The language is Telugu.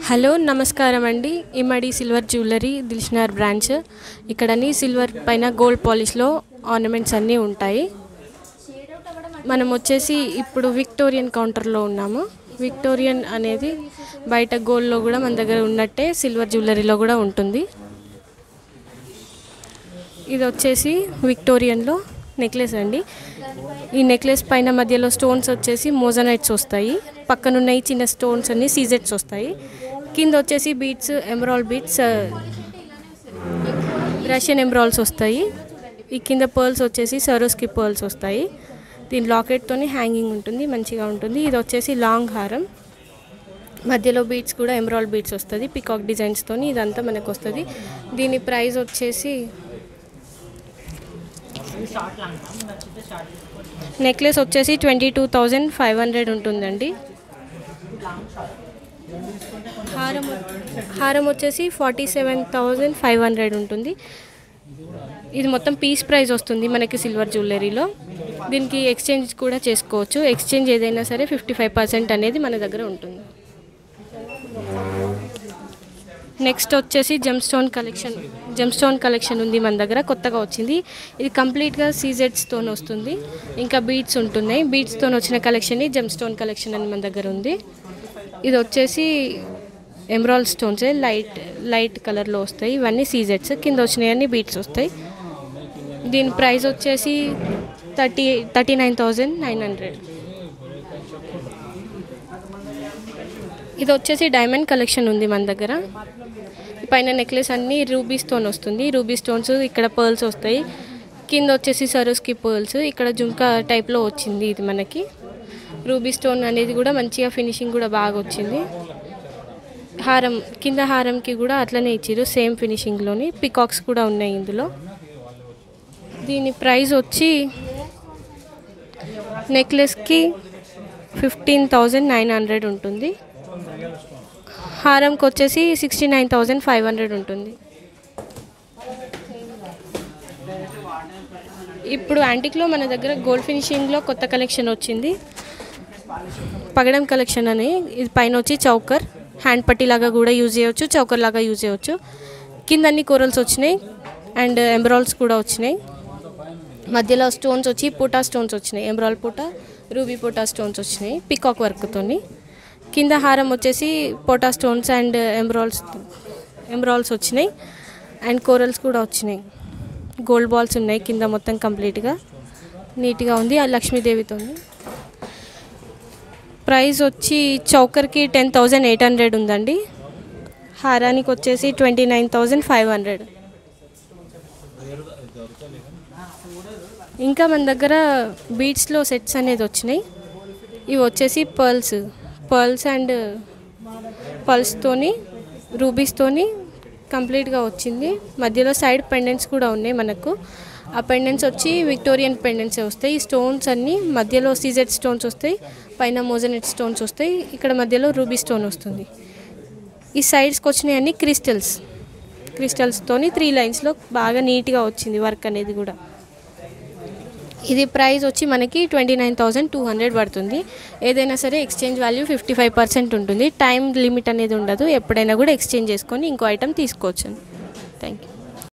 హలో నమస్కారం అండి. Immadi silver jewellery Dilsukhnagar branch. ఇక్కడని సిల్వర్ పైన గోల్డ్ పాలిష్లో ఆర్నమెంట్స్ అన్నీ ఉంటాయి. మనం వచ్చేసి ఇప్పుడు విక్టోరియన్ కౌంటర్లో ఉన్నాము. విక్టోరియన్ అనేది బయట గోల్డ్లో కూడా మన దగ్గర ఉన్నట్టే సిల్వర్ జ్యువెలరీలో కూడా ఉంటుంది. ఇది వచ్చేసి విక్టోరియన్లో నెక్లెస్ అండి. ఈ నెక్లెస్ పైన మధ్యలో స్టోన్స్ వచ్చేసి మోజనైట్స్ వస్తాయి. పక్కనున్న ఈ చిన్న స్టోన్స్ అన్ని సీజెట్స్ వస్తాయి. కింద వచ్చేసి beads, emerald beads, Russian emeralds వస్తాయి. ఈ కింద పర్ల్స్ వచ్చేసి సరోస్కి పర్ల్స్ వస్తాయి. దీని లాకెట్తోని హ్యాంగింగ్ ఉంటుంది, మంచిగా ఉంటుంది. ఇది వచ్చేసి లాంగ్ హారం, మధ్యలో బీట్స్ కూడా ఎమరాల్డ్ బీట్స్ వస్తుంది పికాక్ డిజైన్స్తోని. ఇదంతా మనకు వస్తుంది. దీని ప్రైస్ వచ్చేసి నెక్లెస్ వచ్చేసి 22,500 ఉంటుందండి. హారం వచ్చేసి 47,500 ఉంటుంది. ఇది మొత్తం పీస్ ప్రైస్ వస్తుంది మనకి సిల్వర్ జ్యువెలరీలో. దీనికి ఎక్స్చేంజ్ కూడా చేసుకోవచ్చు. ఎక్స్చేంజ్ ఏదైనా సరే 55% అనేది మన దగ్గర ఉంటుంది. నెక్స్ట్ వచ్చేసి జెమ్స్టోన్ కలెక్షన్ ఉంది మన దగ్గర, కొత్తగా వచ్చింది. ఇది కంప్లీట్గా సీజెట్స్తో వస్తుంది, ఇంకా బీట్స్ ఉంటున్నాయి. బీట్స్తో వచ్చిన కలెక్షన్ జెమ్స్టోన్ కలెక్షన్ అని మన దగ్గర ఉంది. ఇది వచ్చేసి ఎమరాల్డ్ స్టోన్స్ లైట్ కలర్లో వస్తాయి. ఇవన్నీ సీజెట్స్. కింద వచ్చినాయన్నీ బీట్స్ వస్తాయి. దీని ప్రైస్ వచ్చేసి 39,900. ఇది వచ్చేసి డైమండ్ కలెక్షన్ ఉంది మన దగ్గర. పైన నెక్లెస్ అన్నీ రూబీ స్టోన్ వస్తుంది. రూబీ స్టోన్స్, ఇక్కడ పర్ల్స్ వస్తాయి. కింద వచ్చేసి సరోస్కి పర్ల్స్, ఇక్కడ జుంకా టైప్లో వచ్చింది. ఇది మనకి రూబీ స్టోన్ అనేది కూడా మంచిగా ఫినిషింగ్ కూడా బాగా వచ్చింది. హారం కింద హారంకి కూడా అట్లనే ఇచ్చారు, సేమ్ ఫినిషింగ్లోని. పికాక్స్ కూడా ఉన్నాయి ఇందులో. దీని ప్రైస్ వచ్చి నెక్లెస్కి 15,900 ఉంటుంది. హారంకి వచ్చేసి 69,500 ఉంటుంది. ఇప్పుడు యాంటిక్లో మన దగ్గర గోల్డ్ ఫినిషింగ్లో కొత్త కలెక్షన్ వచ్చింది, పగడం కలెక్షన్ అని. ఇది పైన వచ్చి చౌకర్, హ్యాండ్ పట్టీ లాగా కూడా యూజ్ చేయవచ్చు, చౌకర్ లాగా యూజ్ చేయవచ్చు. కింద అన్ని కోరల్స్ వచ్చినాయి అండ్ ఎంబ్రాయిల్స్ కూడా వచ్చినాయి. మధ్యలో స్టోన్స్ వచ్చి పూటా స్టోన్స్ వచ్చినాయి, ఎంబ్రాయిల్ పూటా, రూబీ పూటా స్టోన్స్ వచ్చినాయి పికాక్ వర్క్తోని. కింద హారం వచ్చేసి పోటా స్టోన్స్ అండ్ ఎంబ్రాయిల్స్ వచ్చినాయి అండ్ కోరల్స్ కూడా వచ్చినాయి. గోల్డ్ బాల్స్ ఉన్నాయి కింద, మొత్తం కంప్లీట్గా నీట్గా ఉంది. లక్ష్మీదేవితో. ప్రైస్ వచ్చి చౌకర్కి 10,800 ఉందండి. హారానికి వచ్చేసి 29,500. ఇంకా మన దగ్గర బీట్స్లో సెట్స్ అనేది వచ్చినాయి. ఇవి వచ్చేసి పర్ల్స్ అండ్ పల్స్తోని, రూబీస్తోని కంప్లీట్గా వచ్చింది. మధ్యలో సైడ్ పెండెంట్స్ కూడా ఉన్నాయి మనకు. ఆ పెండెంట్స్ వచ్చి విక్టోరియన్ పెండెంట్సే వస్తాయి. ఈ స్టోన్స్ అన్నీ మధ్యలో సీజెడ్ స్టోన్స్ వస్తాయి, పైన మోజనెట్ స్టోన్స్ వస్తాయి, ఇక్కడ మధ్యలో రూబీ స్టోన్ వస్తుంది. ఈ సైడ్స్కి వచ్చినాయి అన్ని క్రిస్టల్స్తోని 3 లైన్స్లో బాగా నీట్గా వచ్చింది వర్క్ అనేది కూడా. ఇది ప్రైస్ వచ్చి మనకి 29,200 పడుతుంది. ఏదైనా సరే ఎక్స్చేంజ్ వాల్యూ 55% ఉంటుంది. టైం లిమిట్ అనేది ఉండదు, ఎప్పుడైనా కూడా ఎక్స్చేంజ్ చేసుకొని ఇంకో ఐటెం తీసుకోవచ్చు. Thank you.